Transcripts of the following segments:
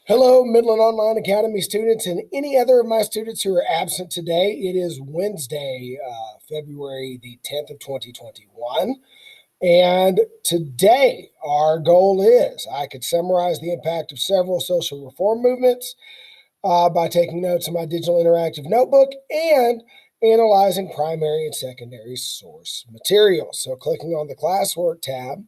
Hello, Midland Online Academy students and any other of my students who are absent today. It is Wednesday, February the 10th of 2021. And today our goal is I could summarize the impact of several social reform movements by taking notes in my digital interactive notebook and analyzing primary and secondary source materials. So clicking on the classwork tab,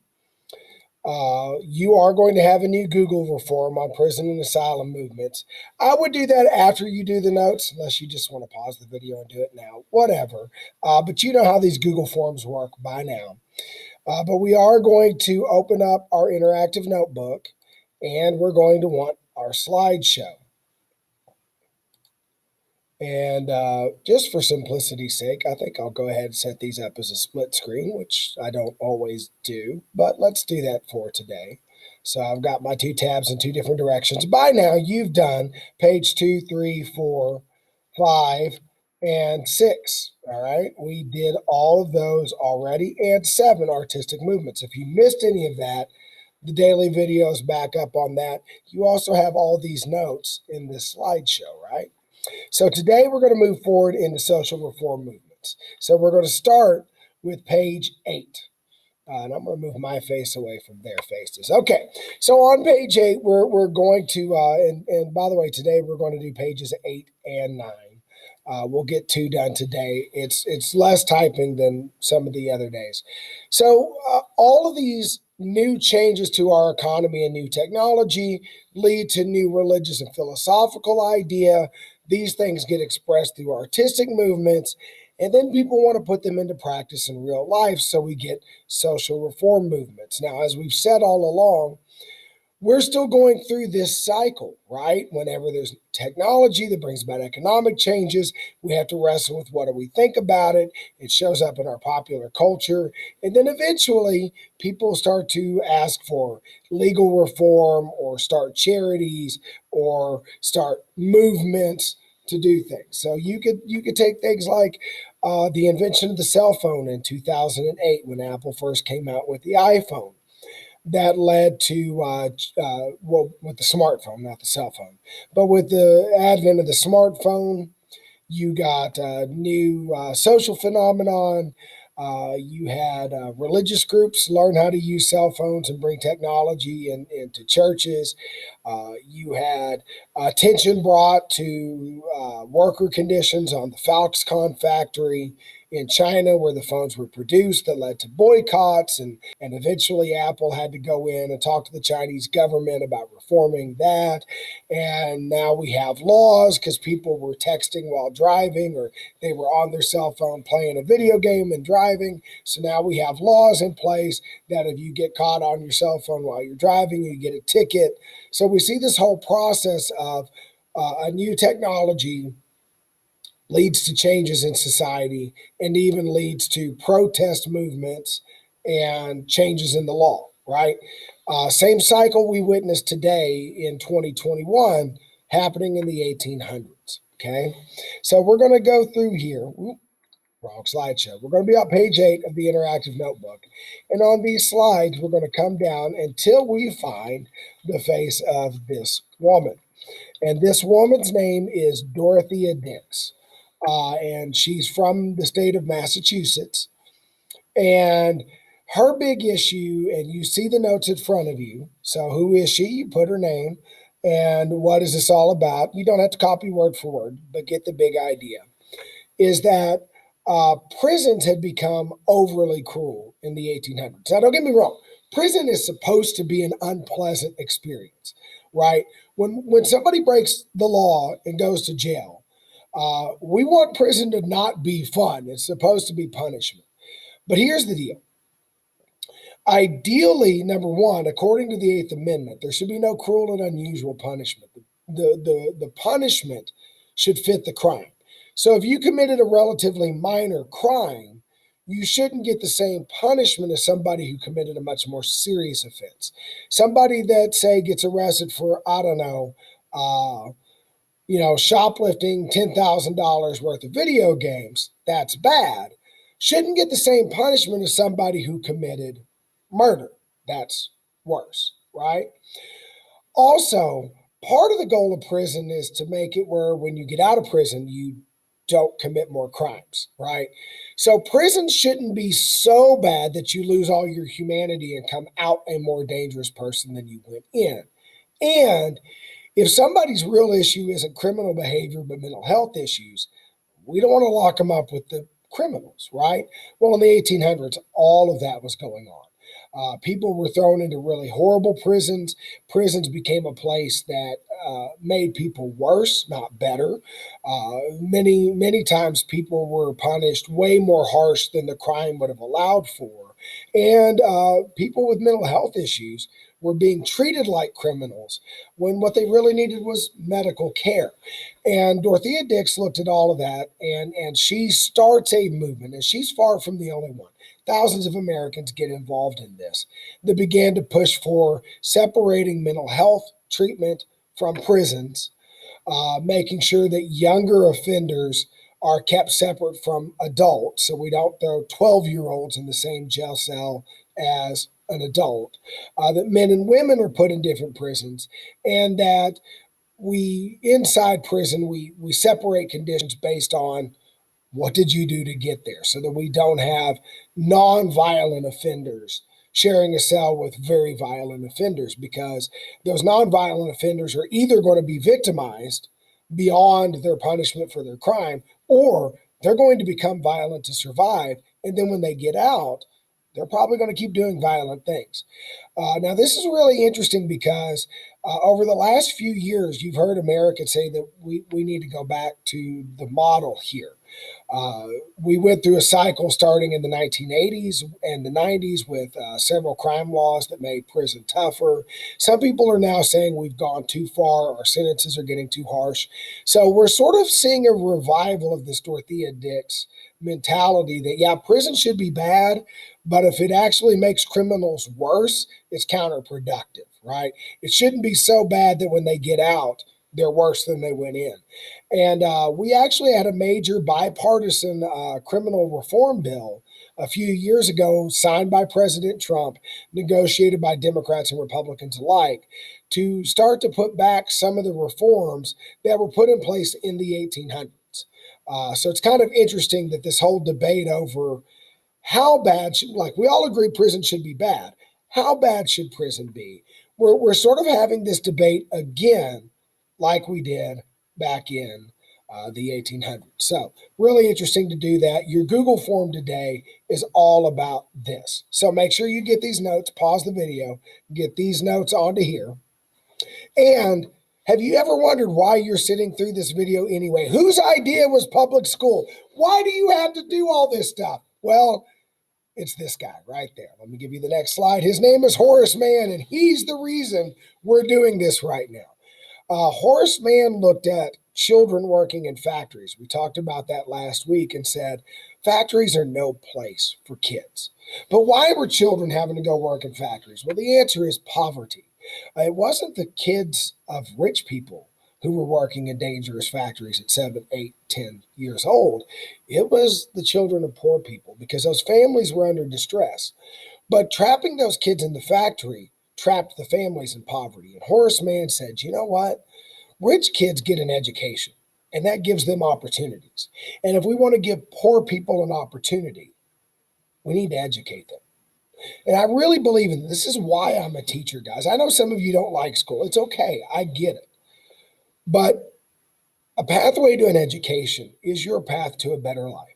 you are going to have a new Google reform on prison and asylum movements. I would do that after you do the notes, unless you just want to pause the video and do it now, whatever. But you know how these Google forms work by now. But we are going to open up our interactive notebook and we're going to want our slideshow. And just for simplicity's sake, I think I'll go ahead and set these up as a split screen, which I don't always do, but let's do that for today. So I've got my two tabs in two different directions. By now, you've done page 2, 3, 4, 5, and 6. All right, we did all of those already, and 7 artistic movements. If you missed any of that, the daily videos back up on that. You also have all these notes in this slideshow, right? So today we're going to move forward into social reform movements. So we're going to start with page 8. And I'm going to move my face away from their faces. Okay, so on page 8, we're going to, and by the way, today we're going to do pages 8 and 9. We'll get 2 done today. It's less typing than some of the other days. So all of these new changes to our economy and new technology lead to new religious and philosophical idea. These things get expressed through artistic movements, and then people want to put them into practice in real life, so we get social reform movements. Now, as we've said all along, we're still going through this cycle, right? Whenever there's technology that brings about economic changes, we have to wrestle with what do we think about it. It shows up in our popular culture. And then eventually people start to ask for legal reform or start charities or start movements to do things. So you could take things like the invention of the cell phone in 2008 when Apple first came out with the iPhone. That led to well, with the smartphone, not the cell phone, but with the advent of the smartphone, you got a new social phenomenon. You had religious groups learn how to use cell phones and bring technology into churches. You had attention brought to worker conditions on the Foxconn factory in China where the phones were produced that led to boycotts, and eventually Apple had to go in and talk to the Chinese government about reforming that. And now we have laws because people were texting while driving or they were on their cell phone playing a video game and driving. So now we have laws in place that if you get caught on your cell phone while you're driving, you get a ticket. So we see this whole process of a new technology leads to changes in society and even leads to protest movements and changes in the law, right? Same cycle we witnessed today in 2021 happening in the 1800s, okay? So we're going to go through here. Wrong slideshow. We're going to be on page 8 of the interactive notebook. And on these slides, we're going to come down until we find the face of this woman. And this woman's name is Dorothea Dix. And she's from the state of Massachusetts. And her big issue, and you see the notes in front of you. So, who is she? You put her name. And what is this all about? You don't have to copy word for word, but get the big idea. Is that prisons had become overly cruel in the 1800s. Now, don't get me wrong. Prison is supposed to be an unpleasant experience, right? When somebody breaks the law and goes to jail, we want prison to not be fun. It's supposed to be punishment. But here's the deal. Ideally, number one, according to the Eighth Amendment, there should be no cruel and unusual punishment. The punishment should fit the crime. So if you committed a relatively minor crime, you shouldn't get the same punishment as somebody who committed a much more serious offense. Somebody that, say, gets arrested for, I don't know, shoplifting $10,000 worth of video games, that's bad, shouldn't get the same punishment as somebody who committed murder. That's worse, right? Also, part of the goal of prison is to make it where when you get out of prison, you don't commit more crimes, right? So prison shouldn't be so bad that you lose all your humanity and come out a more dangerous person than you went in. And if somebody's real issue isn't criminal behavior but mental health issues, we don't want to lock them up with the criminals, right? Well, in the 1800s, all of that was going on. People were thrown into really horrible prisons. Prisons became a place that made people worse, not better. Many times people were punished way more harsh than the crime would have allowed for. And people with mental health issues were being treated like criminals when what they really needed was medical care. And Dorothea Dix looked at all of that, and she starts a movement, and she's far from the only one. Thousands of Americans get involved in this. They began to push for separating mental health treatment from prisons, making sure that younger offenders are kept separate from adults, so we don't throw 12-year-olds in the same jail cell as an adult, that men and women are put in different prisons, and that we inside prison we separate conditions based on what did you do to get there, so that we don't have non-violent offenders sharing a cell with very violent offenders, because those non-violent offenders are either going to be victimized beyond their punishment for their crime, or they're going to become violent to survive, and then when they get out, they're probably going to keep doing violent things. Now, this is really interesting because over the last few years, you've heard Americans say that we need to go back to the model here. Uh, we went through a cycle starting in the 1980s and the 90s with several crime laws that made prison tougher. Some people are now saying we've gone too far, our sentences are getting too harsh. So we're sort of seeing a revival of this Dorothea Dix mentality that, yeah, prison should be bad, but if it actually makes criminals worse, it's counterproductive, right? It shouldn't be so bad that when they get out, they're worse than they went in. And we actually had a major bipartisan criminal reform bill a few years ago, signed by President Trump, negotiated by Democrats and Republicans alike, to start to put back some of the reforms that were put in place in the 1800s. So it's kind of interesting that this whole debate over how bad should, like, we all agree prison should be bad. How bad should prison be? We're sort of having this debate again, like we did back in the 1800s. So, really interesting to do that. Your Google form today is all about this. So, make sure you get these notes, pause the video, get these notes onto here. And have you ever wondered why you're sitting through this video anyway? Whose idea was public school? Why do you have to do all this stuff? Well, it's this guy right there. Let me give you the next slide. His name is Horace Mann, and he's the reason we're doing this right now. Horace Mann looked at children working in factories. We talked about that last week and said factories are no place for kids. But why were children having to go work in factories? Well, the answer is poverty. It wasn't the kids of rich people who were working in dangerous factories at 7, 8, 10 years old. It was the children of poor people, because those families were under distress. But trapping those kids in the factory trapped the families in poverty. And Horace Mann said, you know what? Rich kids get an education, and that gives them opportunities. And if we want to give poor people an opportunity, we need to educate them. And I really believe in this. This is why I'm a teacher, guys. I know some of you don't like school. It's okay. I get it. But a pathway to an education is your path to a better life.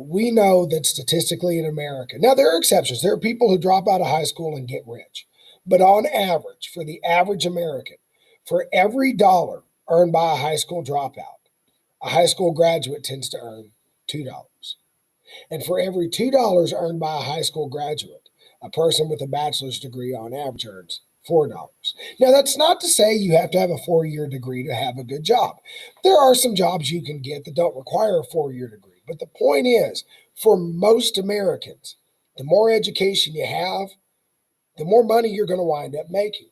We know that statistically in America, now there are exceptions. There are people who drop out of high school and get rich. But on average, for the average American, for every dollar earned by a high school dropout, a high school graduate tends to earn $2. And for every $2 earned by a high school graduate, a person with a bachelor's degree on average earns $4. Now, that's not to say you have to have a 4-year degree to have a good job. There are some jobs you can get that don't require a 4-year degree. But the point is, for most Americans, the more education you have, the more money you're going to wind up making.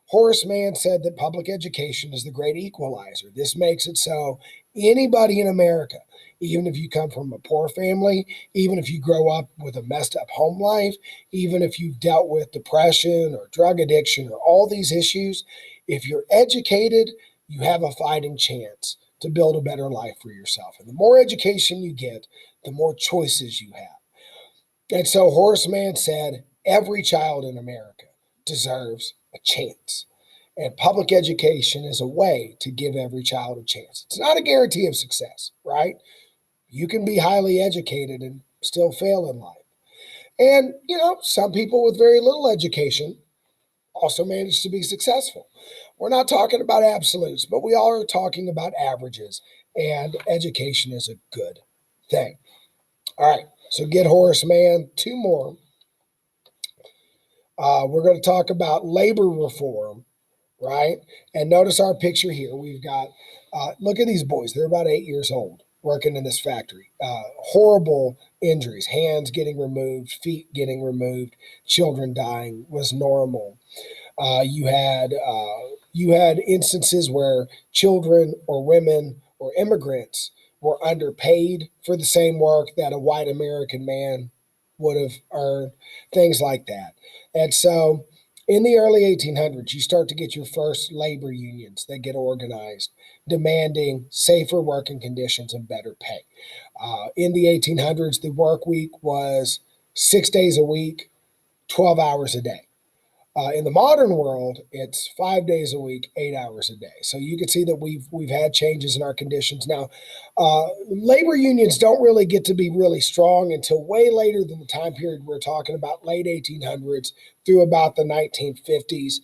Horace Mann said that public education is the great equalizer. This makes it so anybody in America, even if you come from a poor family, even if you grow up with a messed up home life, even if you've dealt with depression or drug addiction or all these issues, If you're educated, you have a fighting chance to build a better life for yourself. And the more education you get, the more choices you have. And so Horace Mann said, every child in America deserves a chance. And public education is a way to give every child a chance. It's not a guarantee of success, right? You can be highly educated and still fail in life. And, some people with very little education also manage to be successful. We're not talking about absolutes, but we are talking about averages. And education is a good thing. All right, so get Horace Mann. Two more. We're going to talk about labor reform, right? And notice our picture here. We've got, look at these boys. They're about 8 years old working in this factory. Horrible injuries, hands getting removed, feet getting removed, children dying was normal. You had instances where children or women or immigrants were underpaid for the same work that a white American man would have earned, things like that. And so in the early 1800s, you start to get your first labor unions that get organized, demanding safer working conditions and better pay. In the 1800s, the work week was 6 days a week, 12 hours a day. In the modern world, it's 5 days a week, 8 hours a day. So you can see that we've had changes in our conditions. Now, labor unions don't really get to be really strong until way later than the time period we're talking about, late 1800s through about the 1950s.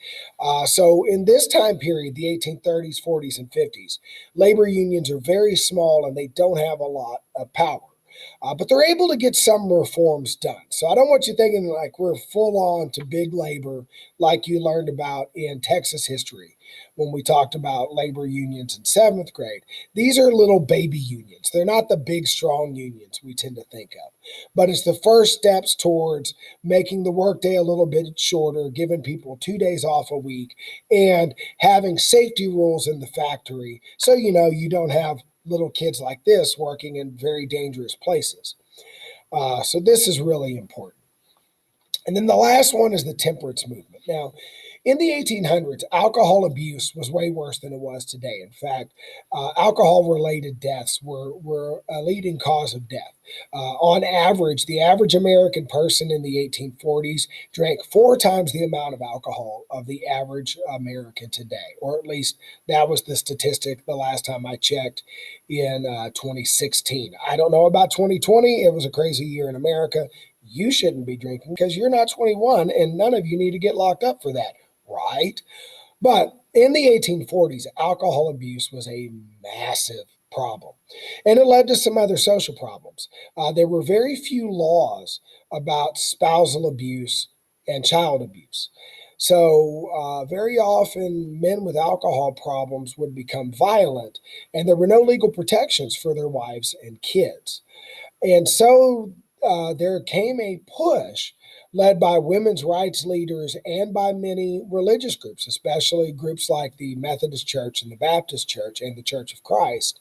So in this time period, the 1830s, 40s, and 50s, labor unions are very small and they don't have a lot of power. But they're able to get some reforms done. So I don't want you thinking like we're full on to big labor like you learned about in Texas history when we talked about labor unions in seventh grade. These are little baby unions. They're not the big, strong unions we tend to think of. But it's the first steps towards making the workday a little bit shorter, giving people 2 days off a week, and having safety rules in the factory so you don't have little kids like this working in very dangerous places. So this is really important. And then the last one is the temperance movement. Now, in the 1800s, alcohol abuse was way worse than it was today. In fact, alcohol-related deaths were a leading cause of death. On average, the average American person in the 1840s drank 4 times the amount of alcohol of the average American today, or at least that was the statistic the last time I checked in 2016. I don't know about 2020. It was a crazy year in America. You shouldn't be drinking because you're not 21 and none of you need to get locked up for that, right? But in the 1840s, alcohol abuse was a massive problem. And it led to some other social problems. There were very few laws about spousal abuse and child abuse. So, very often, men with alcohol problems would become violent, and there were no legal protections for their wives and kids. And so there came a push led by women's rights leaders and by many religious groups, especially groups like the Methodist Church and the Baptist Church and the Church of Christ,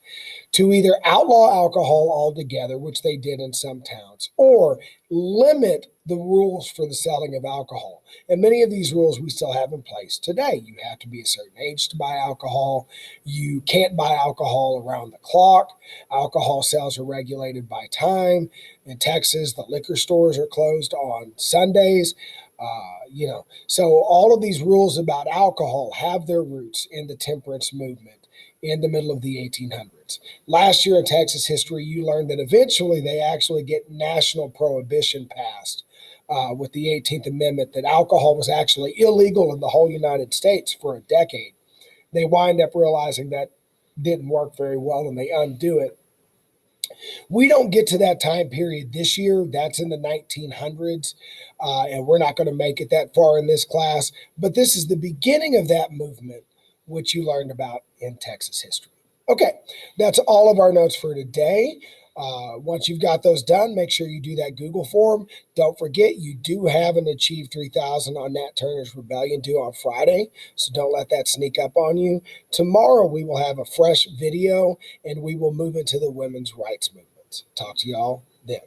to either outlaw alcohol altogether, which they did in some towns, or limit the rules for the selling of alcohol. And many of these rules we still have in place today. You have to be a certain age to buy alcohol. You can't buy alcohol around the clock. Alcohol sales are regulated by time. In Texas, the liquor stores are closed on Sundays. So all of these rules about alcohol have their roots in the temperance movement in the middle of the 1800s. Last year in Texas history, you learned that eventually they actually get national prohibition passed with the 18th Amendment, that alcohol was actually illegal in the whole United States for a decade. They wind up realizing that didn't work very well and they undo it. We don't get to that time period this year. That's in the 1900s, and we're not going to make it that far in this class. But this is the beginning of that movement, which you learned about in Texas history. Okay, that's all of our notes for today. Once you've got those done, make sure you do that Google form. Don't forget, you do have an Achieve 3000 on Nat Turner's Rebellion due on Friday, so don't let that sneak up on you. Tomorrow, we will have a fresh video, and we will move into the women's rights movement. Talk to y'all